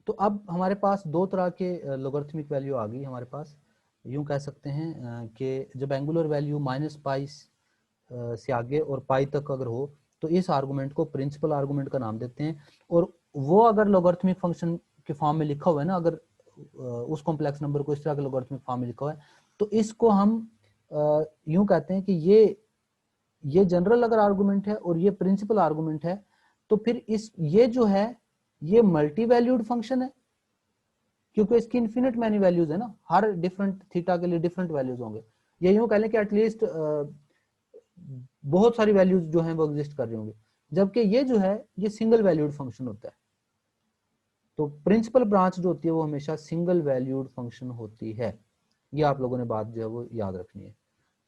तो अब हमारे पास दो तरह के लोगरिथमिक वैल्यू आ गई हमारे पास। यूं कह सकते हैं कि जब एंगुलर वैल्यू माइनस पाई से आगे और पाई तक अगर हो तो इस आर्गुमेंट को प्रिंसिपल आर्गुमेंट का नाम देते हैं। और वो अगर लोगरिथमिक फंक्शन के फॉर्म में लिखा हुआ है ना, अगर उस कॉम्प्लेक्स नंबर को इस तरह के लोगरिथमिक फॉर्म में लिखा हुआ है तो इसको हम यूं कहते हैं कि ये जनरल अगर आर्गुमेंट है और ये प्रिंसिपल आर्गुमेंट है, तो फिर ये जो है ये मल्टी वैल्यूड फंक्शन है, क्योंकि इसकी इन्फिनिट मैनी वैल्यूज है ना, हर डिफरेंट थीटा के लिए डिफरेंट वैल्यूज होंगे। ये यूं कह लें कि एटलीस्ट बहुत सारी वैल्यूज जो हैं वो एग्जिस्ट कर रही होंगी, जबकि ये जो है ये सिंगल वैल्यूड फंक्शन होता है। तो प्रिंसिपल ब्रांच जो होती है वो हमेशा सिंगल वैल्यूड फंक्शन होती है। ये आप लोगों ने बात जो है वो याद रखनी है।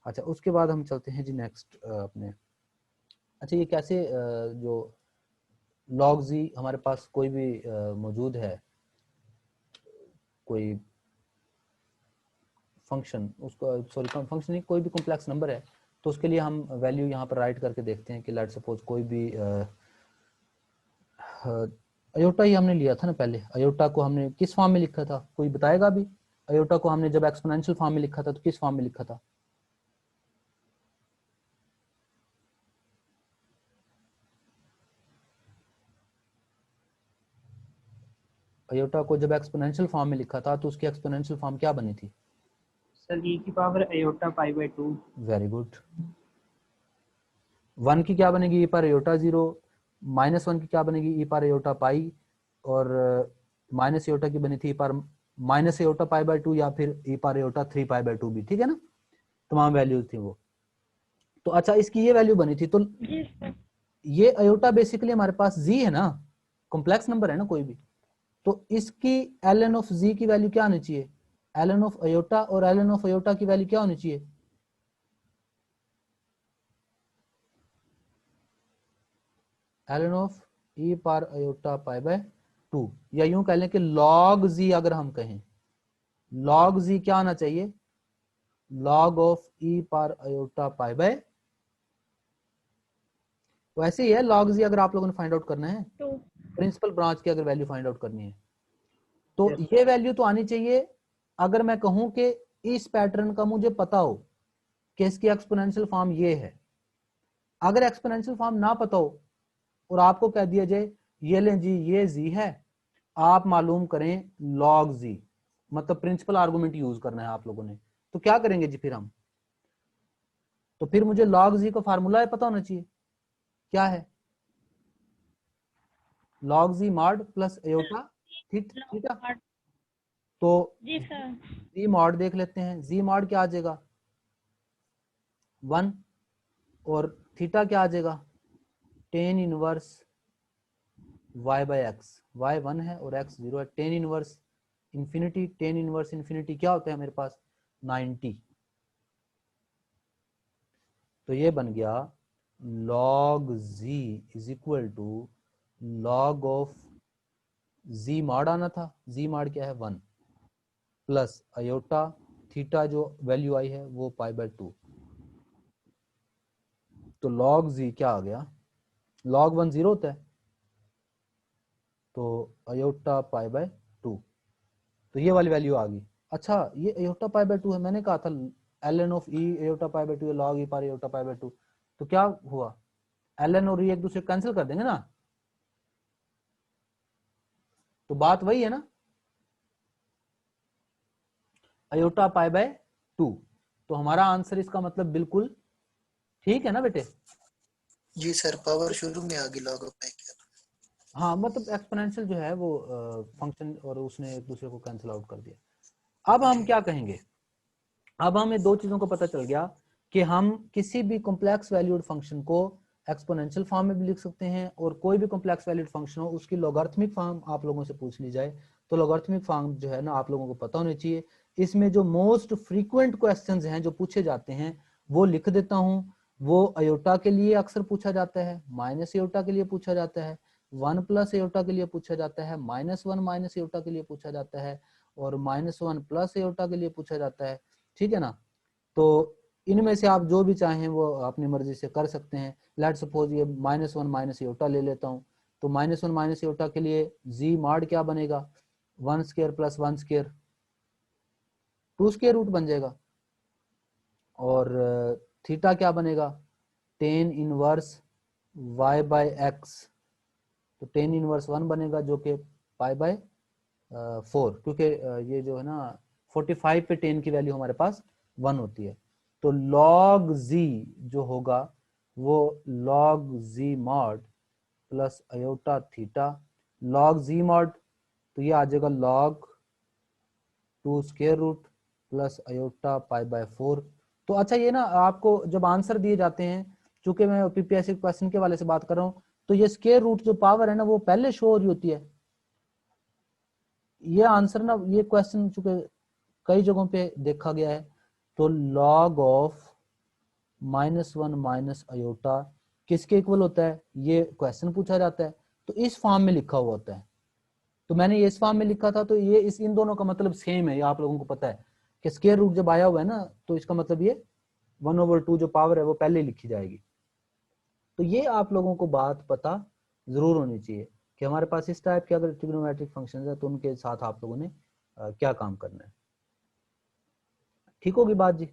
अच्छा, उसके बाद हम चलते हैं जी नेक्स्ट अपने। अच्छा, ये कैसे जो लॉग जी हमारे पास कोई भी मौजूद है, कोई फंक्शन, उसको सॉरी फंक्शन नहीं, कोई भी कॉम्प्लेक्स नंबर है, तो उसके लिए हम वैल्यू यहाँ पर राइट करके देखते हैं कि लेट सपोज कोई भी अयोटा ही हमने लिया था ना पहले। अयोटा को हमने किस फॉर्म में लिखा था, कोई बताएगा अभी? अयोटा को हमने जब एक्सपोनेंशियल फॉर्म में लिखा था तो किस फॉर्म में लिखा था? अयोटा को जब एक्सपोनेंशियल फॉर्म में लिखा था तो उसकी एक्सपोनेंशियल फॉर्म क्या बनी थी? सर e की power iota pi by 2। Very good. 1 की क्या बनेगी? E power aorta 0। -1 की क्या बनेगी? E power iota pi. और माइनस अयोटा की बनी थी e power minus iota pi by 2 या फिर e power iota 3 pi by 2 भी, ठीक है ना? तमाम वैल्यूज थी वो। तो अच्छा, इसकी ये वैल्यू बनी थी, तो ये अयोटा बेसिकली हमारे पास जी है ना, कॉम्प्लेक्स नंबर है ना कोई भी, तो इसकी ln ऑफ जी की वैल्यू क्या होनी चाहिए? ln ऑफ अयोटा और ln ऑफ अयोटा की वैल्यू क्या होनी चाहिए? ln of E power iota pi by 2, या यूं कह लें कि log जी, अगर हम कहें log जी क्या आना चाहिए? log of E power iota pi bye, तो ऐसे ही है log जी अगर आप लोगों ने फाइंड आउट करना है, प्रिंसिपल ब्रांच की अगर वैल्यू फाइंड आउट करनी है तो Yes, ये वैल्यू तो आनी चाहिए। अगर मैं कहूं कि इस पैटर्न का मुझे पता हो कि इसकी एक्सपोनेंशियल फॉर्म ये है, अगर एक्सपोनेंशियल फॉर्म ना पता हो और आपको कह दिया जाए ये लें जी ये जी है, आप मालूम करें log जी, मतलब प्रिंसिपल आर्गुमेंट यूज करना है आप लोगों ने, तो क्या करेंगे जी फिर हम? तो फिर मुझे log जी का फार्मूला पता होना चाहिए, क्या है? log जी मॉड प्लस अयोटा थीटा। तो जी सर। जी मॉड देख लेते हैं, जी मॉड क्या आ जाएगा? 1। और थीटा क्या आ जाएगा? Tan inverse y by x. y 1 है और x 0 है। Tan inverse infinity, tan inverse infinity क्या होता है मेरे पास? 90। तो ये बन गया log z is equal to log of z mod आना था, z मॉड क्या है? 1 प्लस अयोटा थीटा जो वैल्यू आई है वो पाई बाय 2। तो log z क्या आ गया? log 1 0 होता है, तो अयोटा पाई बाय 2, तो ये वाली वैल्यू आ गई। अच्छा, ये अयोटा पाई बाय 2 है, मैंने कहा था ln of e iota pi by 2 log e power iota pi by 2, तो क्या हुआ? ln और e एक दूसरे कैंसिल कर देंगे ना, तो बात वही है ना, अयोटा पाई बाय 2। तो हमारा आंसर इसका मतलब बिल्कुल ठीक है ना बेटे? जी सर, पावर शुरू में आ गई, लॉग अप्लाई किया था। हाँ, मतलब एक्सपोनेंशियल जो है वो फंक्शन और उसने एक दूसरे को कैंसिल आउट कर दिया। अब हम क्या कहेंगे? अब हमें दो चीजों को पता चल गया कि हम किसी भी कॉम्प्लेक्स वैल्यूड फंक्शन को एक्सपोनेंशियल फॉर्म में भी लिख सकते हैं, और कोई भी कॉम्प्लेक्स वैल्यूड फंक्शन हो उसकी लॉगरिथमिक फॉर्म आप लोगों से पूछ ली जाए तो लॉगरिथमिक फॉर्म जो है ना आप लोगों को पता होनी चाहिए। इसमें जो मोस्ट फ्रीक्वेंट क्वेश्चंस हैं जो पूछे जाते हैं वो लिख देता हूं। वो अयोटा के लिए अक्सर पूछा जाता है, माइनस अयोटा के लिए पूछा जाता है, 1 प्लस अयोटा के लिए पूछा जाता है, -1 माइनस अयोटा के लिए पूछा जाता है, और -1 प्लस अयोटा के लिए पूछा जाता है, ठीक है ना? तो इनमें से आप जो भी चाहें वो अपनी मर्जी से कर सकते हैं। लेट सपोज ये -1 माइनस योटा ले लेता हूं, तो -1 माइनस योटा के लिए जी मॉड क्या बनेगा? 1 square plus 1 square 2 square root बन जाएगा, और थीटा क्या बनेगा, tan inverse y by x, तो टेन इनवर्स 1 बनेगा जो कि पाई बाय 4, क्योंकि ये जो है ना 45 पे टेन की वैल्यू हमारे पास 1 होती है। तो log z जो होगा वो log z mod plus iota theta, log z mod तो ये आ जाएगा log 2 square root plus iota pi by 4। तो अच्छा ये ना आपको जब आंसर दिए जाते हैं, चूंकि मैं पीपीएससी क्वेश्चन के वाले से बात कर रहा हूँ, तो ये स्क्वायर रूट जो पावर है ना वो पहले शो हो रही होती है। ये आंसर ना, ये क्वेश्चन चूंकि कई जगहों पे देखा गया है, तो log ऑफ -1 माइनस अयोटा किसके इक्वल होता है, ये क्वेश्चन पूछा जाता है, तो इस फॉर्म में लिखा हुआ होता है। तो मैंने ये इस फॉर्म में लिखा था, तो ये इस इन दोनों का मतलब सेम है, ये आप लोगों को पता है कि स्क्वायर रूट जब आया हुआ है ना, तो इसका मतलब ये 1/2 जो पावर है वो पहले लिखी जाएगी। तो ये आप लोगों को बात पता जरूर होनी चाहिए कि हमारे पास इस टाइप के अगर ट्रिग्नोमेट्रिक फंक्शन है तो उनके साथ आप लोगों ने क्या काम करना है। ठीक होगी बात जी?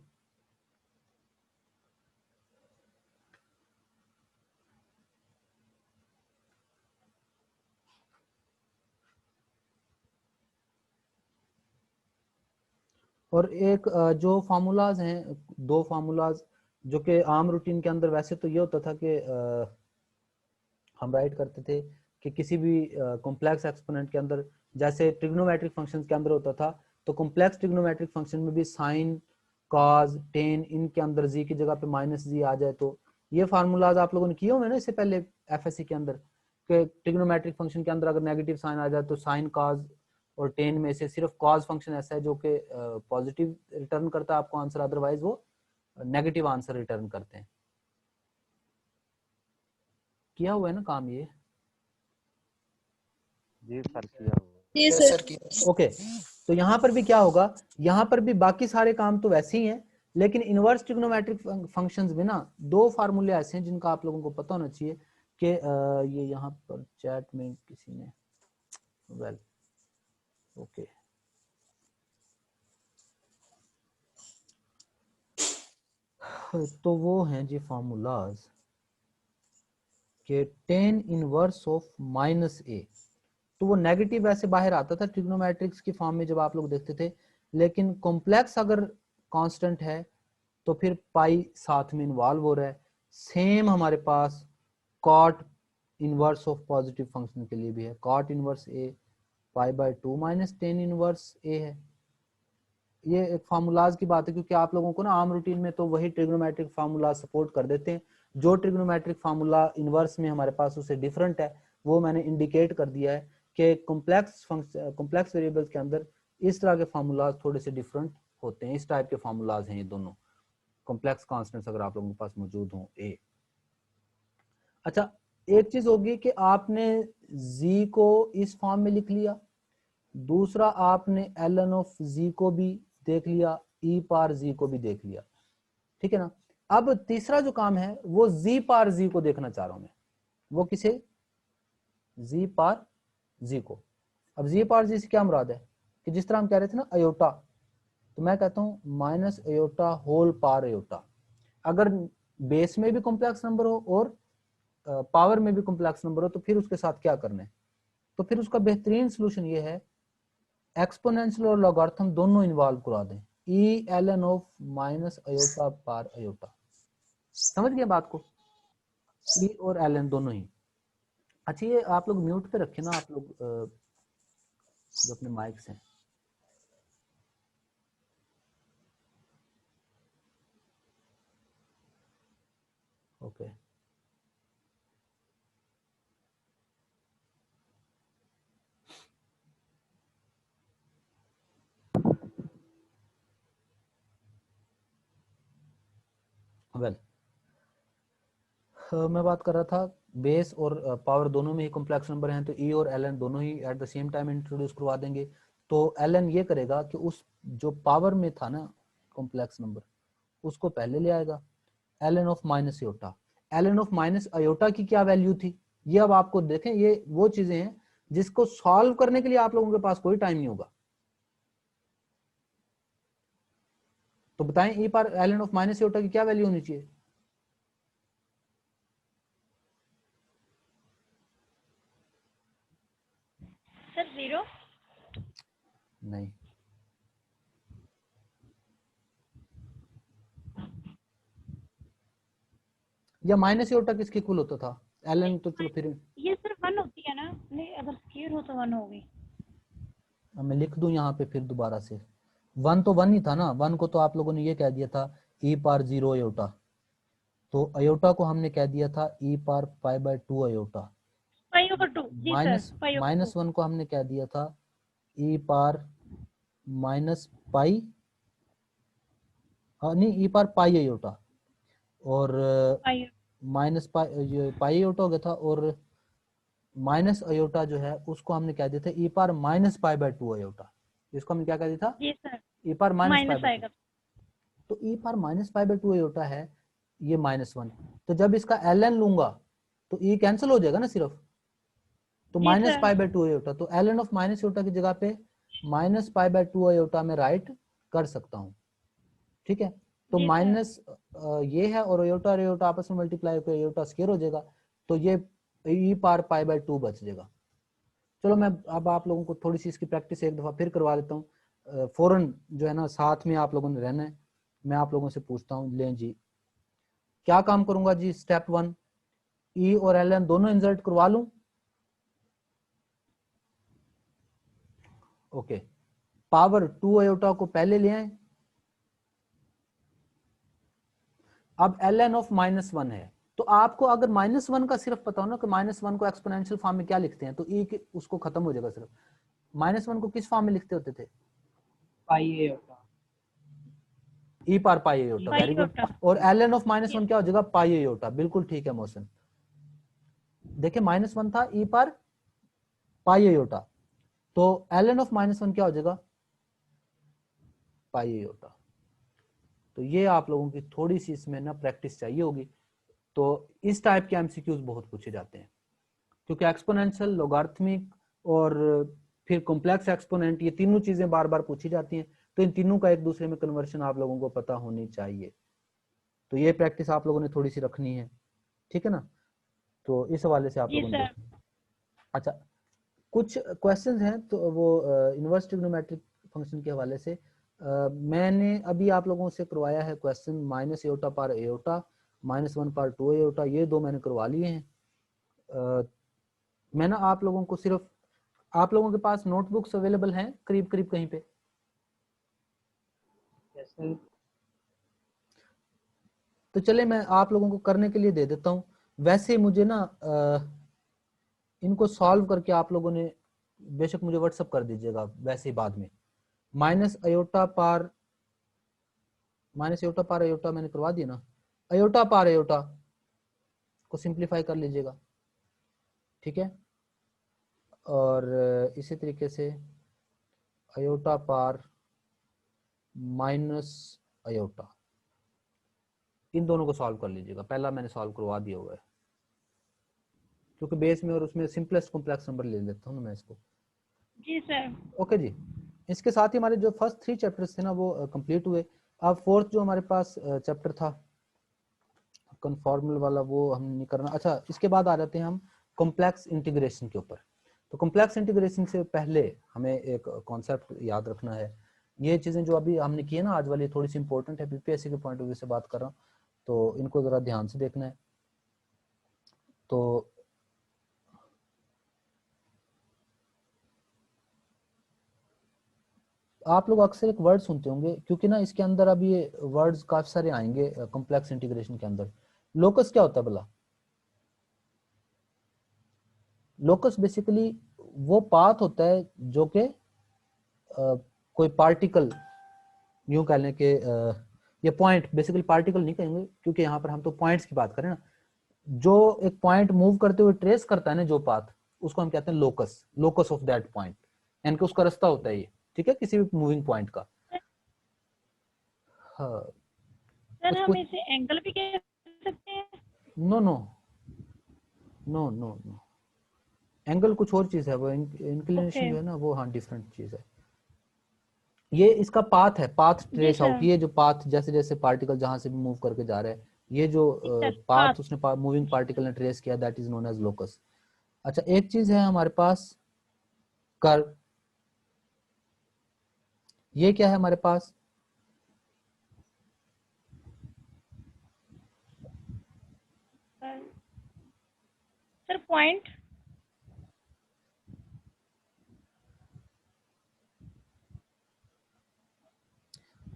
और एक जो फार्मूलाज हैं, दो फार्मूलाज जो कि आम रूटीन के अंदर वैसे तो ये होता था कि हम राइट करते थे कि किसी भी कॉम्प्लेक्स एक्सपोनेंट के अंदर, जैसे ट्रिग्नोमेट्रिक फंक्शंस के अंदर होता था, तो कॉम्प्लेक्स ट्रिग्नोमेट्रिक फंक्शन में भी साइन कॉस टेन इनके अंदर जी की जगह पे माइनस जी आ जाए, तो ये फार्मूलाज आप लोगों ने किए होंगे ना इससे पहले एफएससी के अंदर, कि ट्रिग्नोमेट्रिक फंक्शन के अंदर अगर नेगेटिव साइन आ जाए तो साइन कॉस और टेन में से सिर्फ कॉस फंक्शन ऐसा है जो कि पॉजिटिव रिटर्न करता है आपको आंसर, अदरवाइज वो नेगेटिव आंसर रिटर्न करते हैं। किया हुआ है ना काम ये? जी सर किया हुआ। यस सर की। ओके, तो यहाँ पर भी क्या होगा, यहाँ पर भी बाकी सारे काम तो वैसे ही हैं, लेकिन इनवर्स ट्रिग्नोमेट्रिक फंक्शंस में ना दो फार्मूले ऐसे हैं जिनका आप लोगों को पता होना चाहिए कि ये यहाँ पर चैट में किसी ने वेल ओके तो वो हैं जी फार्मूलाज के टेन इनवर्स ऑफ माइनस ए, तो वो नेगेटिव ऐसे बाहर आता था ट्रिग्नोमेट्रिक्स की फॉर्म में जब आप लोग देखते थे, लेकिन कॉम्प्लेक्स अगर कांस्टेंट है तो फिर पाई साथ में इन्वॉल्व हो रहा है। सेम हमारे पास cot inverse of positive function के लिए भी है, cot inverse A pi by 2 minus tan inverse A है। ये एक फार्मूलाज की बात है, क्योंकि आप लोगों को ना आम रूटीन में तो वही ट्रिग्नोमेट्रिक फार्मूला सपोर्ट कर देते हैं, जो ट्रिग्नोमेट्रिक फार्मूला इनवर्स में हमारे पास उससे डिफरेंट है वो मैंने इंडिकेट कर दिया है कि कॉम्प्लेक्स वेरिएबल्स के अंदर इस तरह के फार्मूलाज थोड़े से डिफरेंट होते हैं। इस टाइप के फार्मूलाज हैं ये दोनों, कॉम्प्लेक्स कॉन्स्टेंट्स अगर आप लोगों के पास मौजूद हों ए। अच्छा, एक चीज होगी कि आपने z को इस फॉर्म में लिख लिया, दूसरा आपने ln ऑफ z को भी देख लिया, e पार z को भी देख लिया, ठीक है ना। अब तीसरा जो काम है वो z पार z को देखना चाह रहा हूं मैं, वो किसे, z पार z को। अब z पार z से क्या मुराद है कि जिस तरह हम कह रहे थे ना अयोटा, तो मैं कहता हूं माइनस अयोटा होल पार अयोटा। अगर बेस में भी कॉम्प्लेक्स नंबर हो और पावर में भी कॉम्प्लेक्स नंबर हो तो फिर उसके साथ क्या करना है, तो फिर उसका बेहतरीन सोल्यूशन ये है एक्सपोनेंशियल और लॉगरिथम दोनों इन्वॉल्व करा दें, e ln of minus iota power iota. समझ गए बात को, ई और ln दोनों ही। अच्छा ये आप लोग म्यूट पे रखें ना, आप लोग जो अपने माइक्स हैं। ओके वेल मैं बात कर रहा था बेस और पावर दोनों में ही कॉम्प्लेक्स नंबर हैं, तो ई और ln दोनों ही at the same time introduce करवा देंगे। तो ln ये करेगा कि उस जो पावर में था ना कॉम्प्लेक्स नंबर उसको पहले ले आएगा, ln of minus aorta. ln of minus iota की क्या वैल्यू थी, ये अब आपको देखें, ये वो चीजें हैं जिसको सॉल्व करने के लिए आप लोगों के पास कोई टाइम नहीं होगा। तो बताएं e power ln of minus iota की क्या वैल्यू होनी चाहिए? सर 0। नहीं, या माइनस एयोटा किसके इक्वल होता था? ln तो चलो फिर ये सर 1 होती है ना, नहीं अगर स्क्वायर हो तो 1 होगी। मैं लिख दूं यहाँ पे फिर दोबारा से। 1 तो 1 ही था ना, 1 को तो आप लोगों ने ये कह दिया था ई पावर 0 अयोटा, तो अयोटा को हमने कह दिया था e power pi by 2 iota. π/2 जी सर, π/2 माइनस 1 को हमने कह दिया था ई पावर माइनस पाई, नहीं ई पावर पाई अयोटा, और π। माइनस पाई अयोटा हो गया था, और माइनस अयोटा जो है उसको हमने कह दिया था e power minus pi by 2 iota. इसको हमने क्या कह दिया था? जी sir, e power minus pi minus by 2। आएगा। तो e power minus pi by 2 iota है, ये -1। तो जब इसका ln लूंगा तो ई कैंसिल हो जाएगा ना सिर्फ, तो जी minus sir. Pi by 2 iota, तो ln ऑफ माइनस अयोटा की जगह पे माइनस पाई बाय 2 अयोटा में राइट कर सकता हूँ। ठीक है, तो जी सर। माइनस ये है और अयोटा आपस में मल्टीप्लाई होकर अयोटा स्क्वायर हो जाएगा, तो ये ई पावर पाई बाय 2 बच जाएगा। चलो मैं अब आप लोगों को थोड़ी सी इसकी प्रैक्टिस एक दफा फिर करवा देता हूँ। फौरन जो है ना साथ में आप लोगों ने रहना है। मैं आप लोगों से पूछता हूँ, लें जी क्या काम करूंगा जी? स्टेप 1, ई और ln दोनों इंसर्ट करवा लूं। ओके, पावर 2 अयोटा को पहले ले आए। अब ln ऑफ -1 है, तो आपको अगर -1 का सिर्फ पता हो ना कि -1 को एक्सपोनेंशियल फॉर्म में क्या लिखते हैं, तो ई उसको खत्म हो जाएगा। सिर्फ -1 को किस फॉर्म में लिखते होते थे? Pi iota. E power pi iota, very good. π/2 और ln ऑफ -1 क्या हो जाएगा? पाई अयोटा, बिल्कुल ठीक है मोहसिन। देखिए -1 था ई पावर पाई अयोटा, तो ln ऑफ -1 क्या हो जाएगा? पाई अयोटा। तो ये आप लोगों की थोड़ी सी इसमें ना प्रैक्टिस चाहिए होगी। तो इस टाइप के एमसीक्यूज बहुत पूछे जाते हैं, क्योंकि एक्सपोनेंशियल, लोगारिथमिक और फिर कॉम्प्लेक्स एक्सपोनेंट, ये तीनों चीजें बार बार पूछी जाती हैं। तो इन तीनों का एक दूसरे में कन्वर्शन आप लोगों को पता होनी चाहिए। तो ये प्रैक्टिस आप लोगों ने थोड़ी सी रखनी है, ठीक है ना? तो इस हवाले से आप जी लोगों ने सर। देखना। अच्छा, कुछ क्वेश्चंस हैं तो वो इनवर्स ट्रिग्नोमेट्रिक फंक्शन के हवाले से मैंने अभी आप लोगों से करवाया है क्वेश्चन, माइनस एयोटा पार एयोटा, -1 पार 2 एयोटा, ये दो मैंने करवा लिए हैं। मैं ना आप लोगों को सिर्फ, आप लोगों के पास नोटबुक्स अवेलेबल हैं करीब करीब कहीं पे? Yes sir. तो चले मैं आप लोगों को करने के लिए दे देता हूँ। वैसे मुझे ना इनको सॉल्व करके आप लोगों ने बेशक मुझे व्हाट्सअप कर दीजिएगा वैसे ही बाद में। माइनस अयोटा पार अयोटा मैंने करवा दिया ना, अयोटा पार अयोटा को सिंप्लीफाई कर लीजिएगा, ठीक है? और इसी तरीके से अयोटा पार माइनस अयोटा, इन दोनों को सॉल्व कर लीजिएगा। पहला मैंने सॉल्व करवा दिया हुआ है, क्योंकि बेस में और उसमें सिंपलेस्ट कॉम्प्लेक्स नंबर ले लेता हूँ ना मैं इसको। जी सर। ओके जी, इसके साथ ही हमारे जो फर्स्ट 3 चैप्टर्स थे ना वो कंप्लीट हुए। अब फोर्थ जो हमारे पास चैप्टर था कन्फॉर्मल वाला, वो हम नहीं करना। अच्छा, इसके बाद आ जाते हैं हम कॉम्प्लेक्स इंटीग्रेशन के ऊपर। तो कॉम्प्लेक्स इंटीग्रेशन से पहले हमें एक कॉन्सेप्ट याद रखना है। ये चीजें जो अभी हमने की है ना आज वाली, थोड़ी सी इंपॉर्टेंट है, बीपीएससी के पॉइंट ऑफ व्यू से बात कर रहा हूँ, तो इनको जरा ध्यान से देखना है। तो आप लोग अक्सर एक वर्ड सुनते होंगे, क्योंकि ना इसके अंदर अब ये वर्ड्स काफी सारे आएंगे कॉम्प्लेक्स इंटीग्रेशन के अंदर। लोकस क्या होता है भला? लोकस बेसिकली वो पाथ होता है जो कि कोई पार्टिकल, यूं कह लें कि ये पॉइंट, बेसिकली पार्टिकल नहीं कहेंगे क्योंकि यहाँ पर हम तो पॉइंट्स की बात करें ना, जो एक पॉइंट मूव करते हुए ट्रेस करता है ना जो पाथ, उसको हम कहते हैं locus, locus of that point, यानी कि उसका रास्ता होता है ये, ठीक है, किसी भी मूविंग पॉइंट का। हाँ, सर कुछ हम कुछ इसे एंगल भी कह सकते हैं? No no no no no, angle कुछ और चीज है, वो इंक्लिनेशन Okay. जो है ना वो हाँ डिफरेंट चीज है। ये इसका पाथ है, पाथ जी ट्रेस आउट, सर। ये जो पाथ जैसे जैसे पार्टिकल जहां से भी मूव करके जा रहा है, ये जो सर पाथ पाथ। उसने मूविंग पार्टिकल ने ट्रेस किया, that is known as locus. अच्छा एक चीज है हमारे पास कर्व, ये क्या है हमारे पास, सर पॉइंट।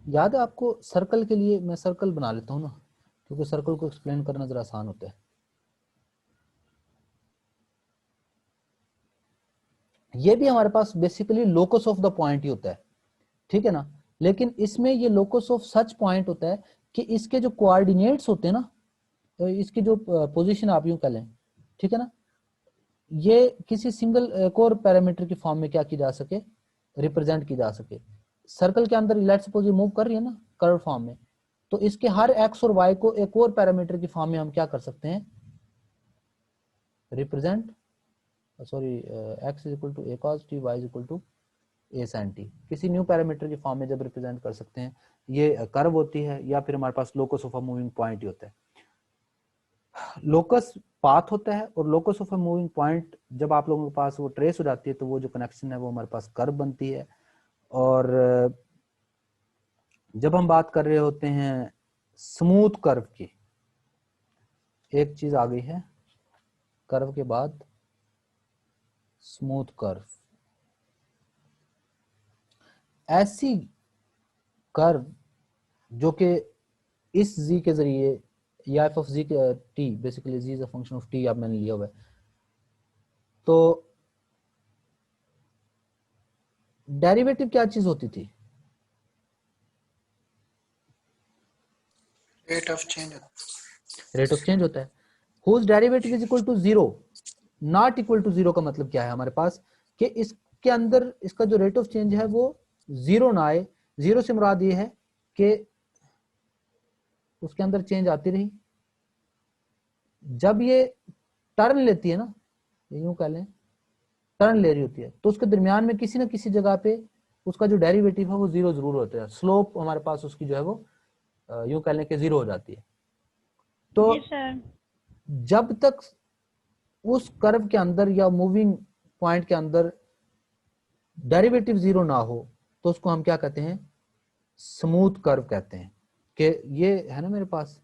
याद है आपको सर्कल के लिए, मैं सर्कल बना लेता हूँ ना, क्योंकि सर्कल को एक्सप्लेन करना जरा आसान होता है। ये भी हमारे पास basically locus of the point ही होता है, ठीक है ना, लेकिन इसमें ये लोकस ऑफ सच पॉइंट होता है कि इसके जो कोऑर्डिनेट्स होते हैं ना, तो इसकी जो पोजीशन आप यूं कह लें, ठीक है ना, ये किसी सिंगल एक और पैरामीटर की फॉर्म में क्या की जा सके, रिप्रेजेंट की जा सके। सर्कल के अंदर लेट्स सपोज ये मूव कर रही है ना कर्व फॉर्म में, तो इसके हर एक्स और वाई को एक और पैरामीटर की फॉर्म में हम क्या कर सकते हैं, represent, sorry x is equal to a cos t, y is equal to a sine t, किसी न्यू पैरामीटर की फॉर्म में जब रिप्रेजेंट कर सकते हैं, ये कर्व होती है, या फिर हमारे पास locus of a moving point ही होता है। लोकस पाथ होता है, और locus of a moving point जब आप लोगों के पास वो ट्रेस हो जाती है तो वो जो कनेक्शन है वो हमारे पास कर्व बनती है। और जब हम बात कर रहे होते हैं स्मूथ कर्व की, एक चीज आ गई है कर्व के बाद, स्मूथ कर्व, ऐसी कर्व जो कि इस z के जरिए, या एफ ऑफ जी के t, basically g is a function of t आप मैंने लिया हुआ है, तो डेरिवेटिव क्या चीज होती थी, rate of change. Rate of change होता है, whose derivative is equal to zero, not equal to zero का मतलब क्या है हमारे पास, कि इसके अंदर इसका जो रेट ऑफ चेंज है वो जीरो ना आए। जीरो से मुराद ये है कि उसके अंदर चेंज आती रही, जब ये टर्न लेती है ना, यूं कह लें टर्न ले रही होती है, तो उसके दरमियान में किसी ना किसी जगह पे उसका जो डेरिवेटिव है वो जीरो जरूर होता है, स्लोप हमारे पास उसकी जो है वो यूं कह लें कि जीरो हो जाती है। तो जी सर। जब तक उस कर्व के अंदर या मूविंग पॉइंट के अंदर डेरिवेटिव जीरो ना हो, तो उसको हम क्या कहते हैं, स्मूथ कर्व कहते हैं। कि ये है ना मेरे पास,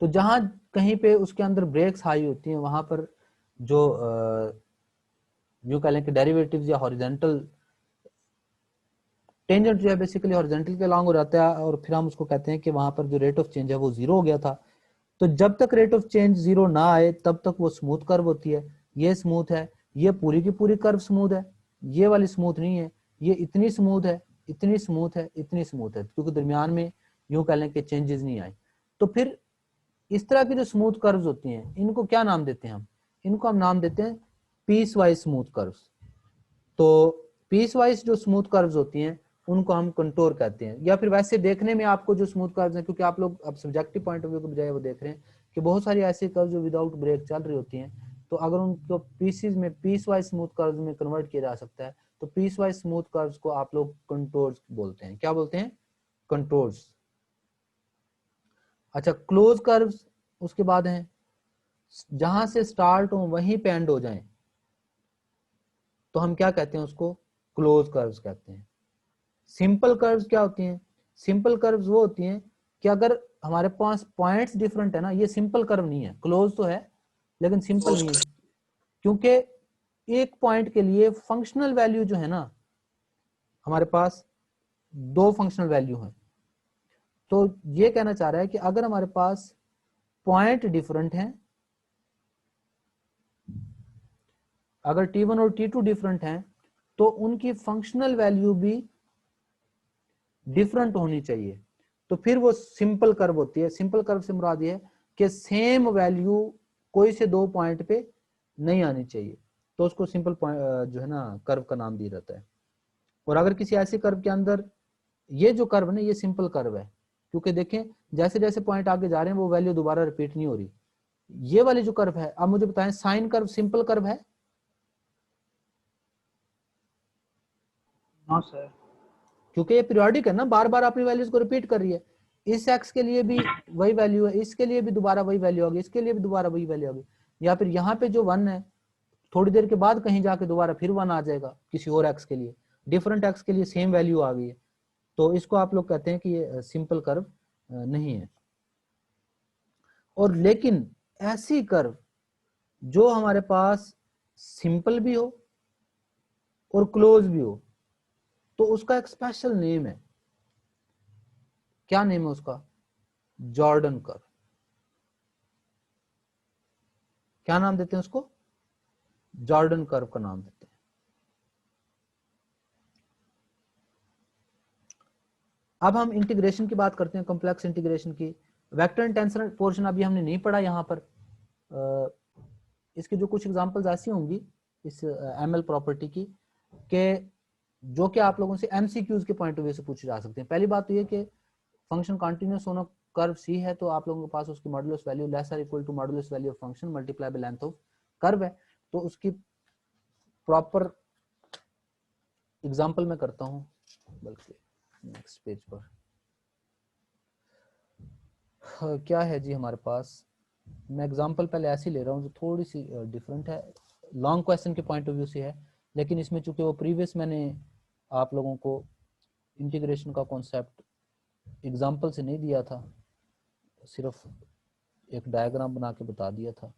तो जहां कहीं पे उसके अंदर ब्रेक्स हाई होती हैं, वहां पर जो यूं कह लें कि डेरिवेटिव्स या हॉरिजॉन्टल टेंजेंट जो है बेसिकली हॉरिजॉन्टल के अलॉन्ग हो जाता है, और फिर हम उसको कहते हैं कि वहां पर जो रेट ऑफ चेंज है वो जीरो हो गया था। तो जब तक रेट ऑफ चेंज जीरो ना आए तब तक वो स्मूथ कर्व होती है। ये स्मूथ है, ये पूरी की पूरी कर्व स्मूथ है, ये वाली स्मूथ नहीं है, ये इतनी स्मूथ है, इतनी स्मूथ है, इतनी स्मूथ है, क्योंकि दरमियान में यूं कह लें कि चेंजेस नहीं आए। तो फिर इस तरह की जो स्मूथ कर्व्स होती हैं, इनको क्या नाम देते हैं हम, इनको हम नाम देते हैं पीस वाइज स्मूथ कर्व्स। तो पीस वाइज जो स्मूथ कर्व्स होती हैं उनको हम कंटोर कहते हैं, या फिर वैसे देखने में आपको जो स्मूथ कर्व्स हैं, क्योंकि आप लोग अब सब्जेक्टिव पॉइंट ऑफ व्यू के बजाय वो देख रहे हैं कि बहुत सारी ऐसी कर्व जो विदाउट ब्रेक चल रही होती हैं, तो अगर उनको पीसीज में पीस वाइज स्मूथ कर्व्स में कन्वर्ट किया जा सकता है, तो पीस वाइज स्मूथ कर्व्स को आप लोग कंटोर्स बोलते हैं। क्या बोलते हैं, कंटोर्स। अच्छा क्लोज कर्व्स उसके बाद हैं, जहां से स्टार्ट हो वहीं पे एंड हो जाएं, तो हम क्या कहते हैं उसको, क्लोज कर्व्स कहते हैं। सिंपल कर्व्स क्या होती हैं, सिंपल कर्व्स वो होती हैं कि अगर हमारे पास पॉइंट्स डिफरेंट है ना, ये सिंपल कर्व नहीं है, क्लोज तो है लेकिन सिंपल नहीं है, क्योंकि एक पॉइंट के लिए फंक्शनल वैल्यू जो है ना, हमारे पास दो फंक्शनल वैल्यू है। तो ये कहना चाह रहा है कि अगर हमारे पास पॉइंट डिफरेंट है, अगर T1 और T2 डिफरेंट हैं, तो उनकी फंक्शनल वैल्यू भी डिफरेंट होनी चाहिए, तो फिर वो सिंपल कर्व होती है। सिंपल कर्व से मुराद ये है कि सेम वैल्यू कोई से दो पॉइंट पे नहीं आनी चाहिए, तो उसको सिंपल जो है ना कर्व का नाम दिया जाता है। और अगर किसी ऐसे कर्व के अंदर, ये जो कर्व है ना ये सिंपल कर्व है, क्योंकि देखें जैसे जैसे पॉइंट आगे जा रहे हैं वो वैल्यू दोबारा रिपीट नहीं हो रही, ये वाली जो कर्व है, अब मुझे बताएं साइन कर्व सिंपल कर्व है? No sir. क्योंकि ये पीरियोडिक है ना, बार बार अपनी वैल्यूज को रिपीट कर रही है। इस एक्स के लिए भी वही वैल्यू है, इसके लिए भी दोबारा वही वैल्यू होगी, इसके लिए भी दोबारा वही वैल्यू होगी, या फिर यहाँ पे जो 1 है थोड़ी देर के बाद कहीं जाके दोबारा फिर 1 आ जाएगा किसी और एक्स के लिए, डिफरेंट एक्स के लिए सेम वैल्यू आ गई है। तो इसको आप लोग कहते हैं कि ये सिंपल कर्व नहीं है। और लेकिन ऐसी कर्व जो हमारे पास सिंपल भी हो और क्लोज भी हो, तो उसका एक स्पेशल नेम है। क्या नेम है उसका? Jordan curve. क्या नाम देते हैं उसको? जॉर्डन कर्व का नाम देते हैं। अब हम इंटीग्रेशन की बात करते हैं, कॉम्प्लेक्स इंटीग्रेशन की। वेक्टर एंड टेंसर पोर्शन अभी हमने नहीं पढ़ा यहाँ पर। इसकी जो कुछ एग्जांपल्स ऐसी होंगी इस एमएल प्रॉपर्टी की कि जो कि आप लोगों से एमसीक्यूज के पॉइंट ऑफ व्यू से पूछे जा सकते हैं। पहली बात तो ये कि फंक्शन कंटीन्यूअस होना कर्व सी है, तो आप लोगों के पास उसकी मॉडुलस वैल्यू लेस और equal to modulus value of function multiply by length of curve है। तो उसकी प्रॉपर एग्जांपल मैं करता हूं, बल्कि नेक्स्ट पेज पर क्या है जी हमारे पास। मैं एग्जांपल पहले ऐसे ले रहा हूँ जो थोड़ी सी डिफरेंट है, लॉन्ग क्वेश्चन के पॉइंट ऑफ व्यू से है, लेकिन इसमें चूंकि वो प्रीवियस मैंने आप लोगों को इंटीग्रेशन का कॉन्सेप्ट एग्जांपल से नहीं दिया था, सिर्फ एक डायग्राम बना के बता दिया था।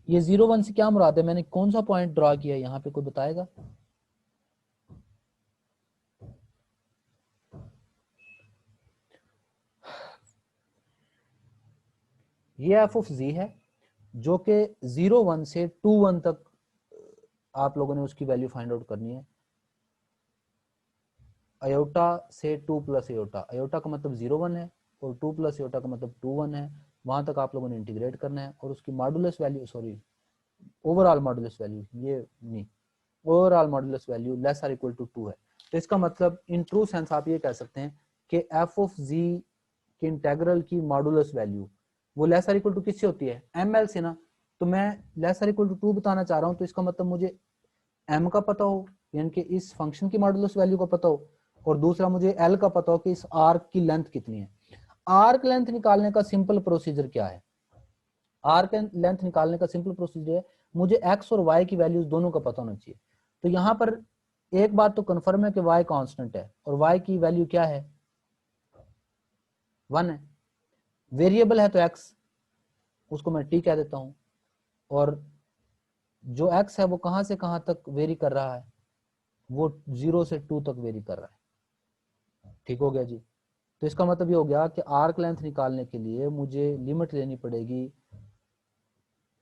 ये 0 1 से क्या मुराद है? मैंने कौन सा पॉइंट ड्रॉ किया यहाँ पे, कोई बताएगा? ये एफ ऑफ जी है जो कि 0 1 से 2 1 तक आप लोगों ने उसकी वैल्यू फाइंड आउट करनी है। अयोटा से 2 प्लस अयोटा, अयोटा का मतलब 0 1 है और 2 प्लस अयोटा का मतलब 2 1 है, वहां तक आप लोगों ने इंटीग्रेट करना है। और उसकी modulus value, sorry overall modulus value, ये नहीं, ओवरऑल मॉडुलस वैल्यू लेस और इक्वल टू 2 है। तो इसका मतलब इन ट्रू सेंस आप ये कह सकते हैं कि एफ ऑफ जी के इंटेग्रल की मॉडुलस वैल्यू वो लेस और इक्वल टू किससे होती है? एम एल से ना। तो मैं लेस और इक्वल टू 2 बताना चाह रहा हूं, तो इसका मतलब मुझे एम का पता हो, यानी कि इस फंक्शन की मॉडुलस वैल्यू का पता हो, और दूसरा मुझे एल का पता हो कि इस आर्क की लेंथ कितनी है। आर्क लेंथ निकालने का सिंपल प्रोसीजर क्या है? आर्क लेंथ निकालने का सिंपल प्रोसीजर है, मुझे एक्स और वाई की वैल्यूज दोनों का पता होना चाहिए। तो यहाँ पर एक बात तो कंफर्म है कि वाई कांस्टेंट है और वाई की वैल्यू क्या है? 1 है। वेरिएबल है तो एक्स, उसको मैं टी कह देता हूं, और जो एक्स है वो कहां से कहां तक वेरी कर रहा है? वो 0 से 2 तक वेरी कर रहा है। ठीक हो गया जी। तो इसका मतलब ये हो गया कि आर्क लेंथ निकालने के लिए मुझे लिमिट लेनी पड़ेगी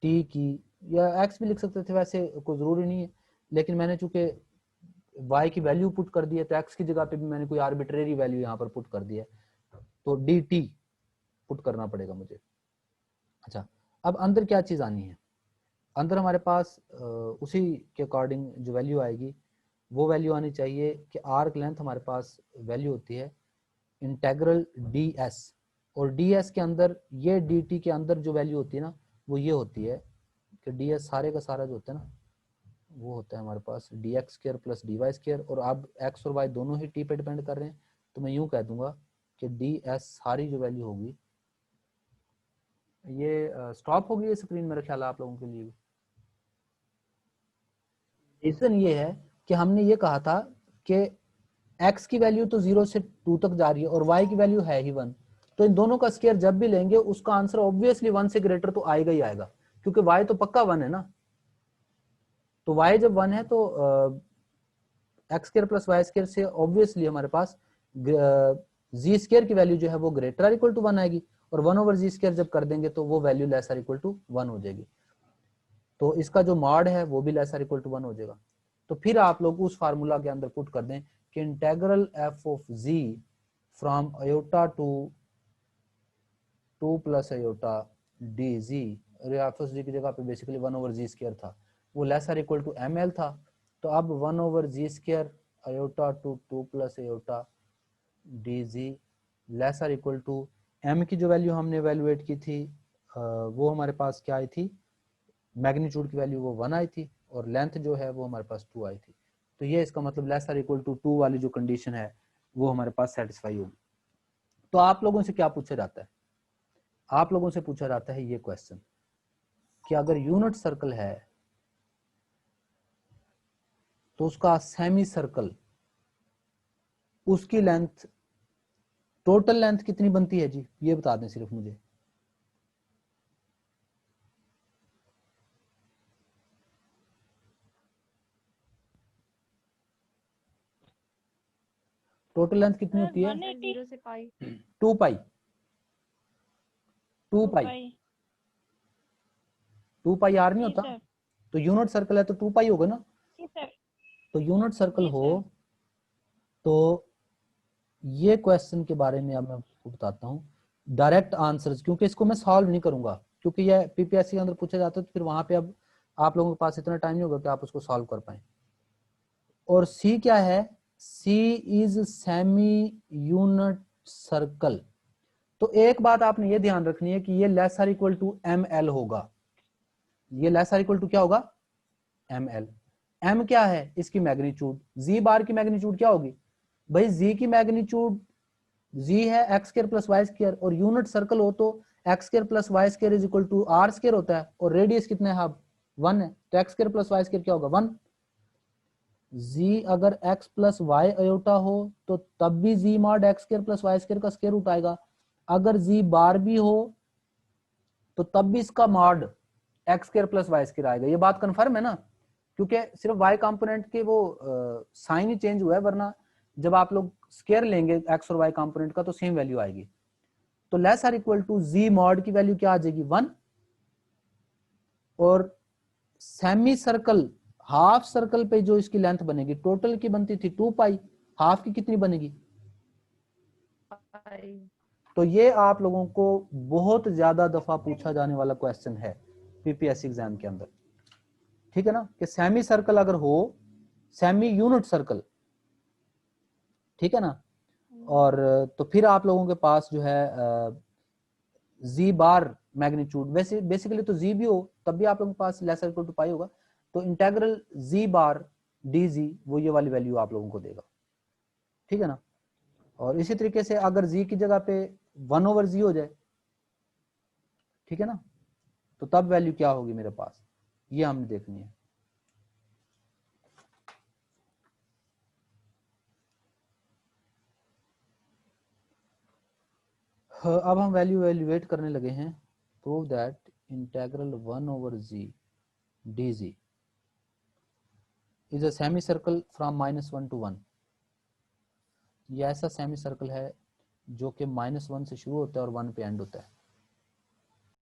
टी की, या एक्स भी लिख सकते थे, वैसे कोई जरूरी नहीं है, लेकिन मैंने चूंकि y की वैल्यू पुट कर दी है तो x की जगह पे भी मैंने कोई आर्बिट्रेरी वैल्यू यहाँ पर पुट कर दिया है, तो dt पुट करना पड़ेगा मुझे। अच्छा, अब अंदर क्या चीज आनी है? अंदर हमारे पास उसी के अकॉर्डिंग जो वैल्यू आएगी वो वैल्यू आनी चाहिए कि आर्क लेंथ हमारे पास वैल्यू होती है इंटेग्रल ds, और ds के अंदर ये dt के अंदर जो वैल्यू होती है ना वो ये होती है कि ds सारे का सारा जो होता है ना वो होता है हमारे पास dx square plus dy square, और अब x और y दोनों ही t पे डिपेंड कर रहे हैं, तो मैं यूं कह दूंगा कि ds सारी जो वैल्यू होगी, ये स्टॉप होगी ये स्क्रीन, मेरा ख्याल है आप लोगों के लिए भी। रीजन ये है कि हमने ये कहा था कि x की वैल्यू तो 0 से 2 तक जा रही है और y की वैल्यू है ही 1, तो इन दोनों का स्क्वायर जब भी लेंगे उसका आंसर ऑब्वियसली 1 से ग्रेटर तो आएगा ही आएगा, क्योंकि y तो पक्का 1 है ना। तो y जब 1 है तो x square plus y square से ऑब्वियसली हमारे पास जी स्क्वायर की वैल्यू जो है वो ग्रेटर और इक्वल टू 1 आएगी, और 1 ओवर जी स्क्वायर जब कर देंगे तो वो वैल्यू लेस और इक्वल टू 1 हो जाएगी, तो इसका जो मॉड है वो भी लेस और इक्वल टू 1 हो जाएगा। तो फिर आप लोग उस फार्मूला के अंदर पुट कर दें कि integral f of g from iota to 2 plus iota d g, और एफ ऑफ जी की जगह पे बेसिकली 1 ओवर जी स्क्वायर था, वो लेस और इक्वल टू ml था, तो अब 1 over g square iota to 2 plus iota d g less or equal to M की जो वैल्यू हमने एवेलुएट की थी वो हमारे पास क्या आई थी, मैग्नीट्यूड की वैल्यू वो 1 आई थी और लेंथ जो है वो हमारे पास 2 आई थी। तो ये इसका मतलब लेस आर इक्वल टू 2 वाली जो कंडीशन है वो हमारे पास सेटिस्फाई होगी। तो आप लोगों से क्या पूछा जाता है, आप लोगों से पूछा जाता है ये क्वेश्चन कि अगर यूनिट सर्कल है तो उसका सेमी सर्कल, उसकी लेंथ, टोटल लेंथ कितनी बनती है जी, ये बता दें सिर्फ मुझे। टोटल लेंथ कितनी होती है? 180 0 से पाई 2 पाई, 2 पाई, 2 पाई आर नहीं जी होता? सर, तो यूनिट सर्कल है तो 2 पाई होगा ना। जी सर, तो यूनिट सर्कल जी हो सर। तो ये क्वेश्चन के बारे में अब मैं आपको बताता हूँ डायरेक्ट आंसर्स, क्योंकि इसको मैं सॉल्व नहीं करूंगा क्योंकि ये पीपीएससी के अंदर पूछा जाता है, तो फिर वहां पे अब आप लोगों के पास इतना टाइम नहीं होगा कि आप उसको सॉल्व कर पाए। और सी क्या है, सी इज सेमी यूनिट सर्कल। तो एक बात आपने ये ध्यान रखनी है कि ये less or equal to M L होगा, ये लेस आर इक्वल टू क्या होगा, एम एल। एम क्या है, इसकी मैग्नीट्यूड, जी बार की मैग्नीट्यूड क्या होगी भाई, जी की मैग्नीट्यूड, जी है x square plus y square, और यूनिट सर्कल हो तो x square plus y square is equal to r square होता है, और रेडियस कितना है अब 1 है, तो x square plus y square क्या होगा 1। जी अगर x प्लस वाई अयोटा हो तो तब भी जी mod x square plus y square का स्क्वायर रूट आएगा, अगर जी बार भी हो तो तब भी इसका mod x square plus y square आएगा। ये बात कंफर्म है ना, क्योंकि सिर्फ y कंपोनेंट के वो साइन ही चेंज हुआ है, वरना जब आप लोग स्क्वायर लेंगे x और y कंपोनेंट का तो सेम वैल्यू आएगी। तो less or equal to g mod की वैल्यू क्या आ जाएगी 1, और सेमी सर्कल, हाफ सर्कल पे जो इसकी लेंथ बनेगी, टोटल की बनती थी 2 पाई, हाफ की कितनी बनेगी। पाई। तो ये आप लोगों को बहुत ज्यादा दफा पूछा जाने वाला क्वेश्चन है पीपीएससी एग्जाम के अंदर, ठीक है ना, कि सेमी सर्कल अगर हो, सेमी यूनिट सर्कल, ठीक है ना, और तो फिर आप लोगों के पास जो है जी बार मैग्नीट्यूड, वैसे बेसिकली तो जी भी हो तब भी आप लोगों के पास लेस इक्वल टू पाई होगा, तो इंटेग्रल जी बार डी जी वो ये वाली वैल्यू आप लोगों को देगा, ठीक है ना। और इसी तरीके से अगर जी की जगह पे 1 ओवर जी हो जाए, ठीक है ना, तो तब वैल्यू क्या होगी मेरे पास, ये हमने देखनी है। अब हम वैल्यू एलिवेट करने लगे हैं, prove that integral 1 over G D G is a semi circle from -1 to 1। ये ऐसा सेमी सर्कल है जो कि -1 से शुरू होता है और 1 पे एंड होता है।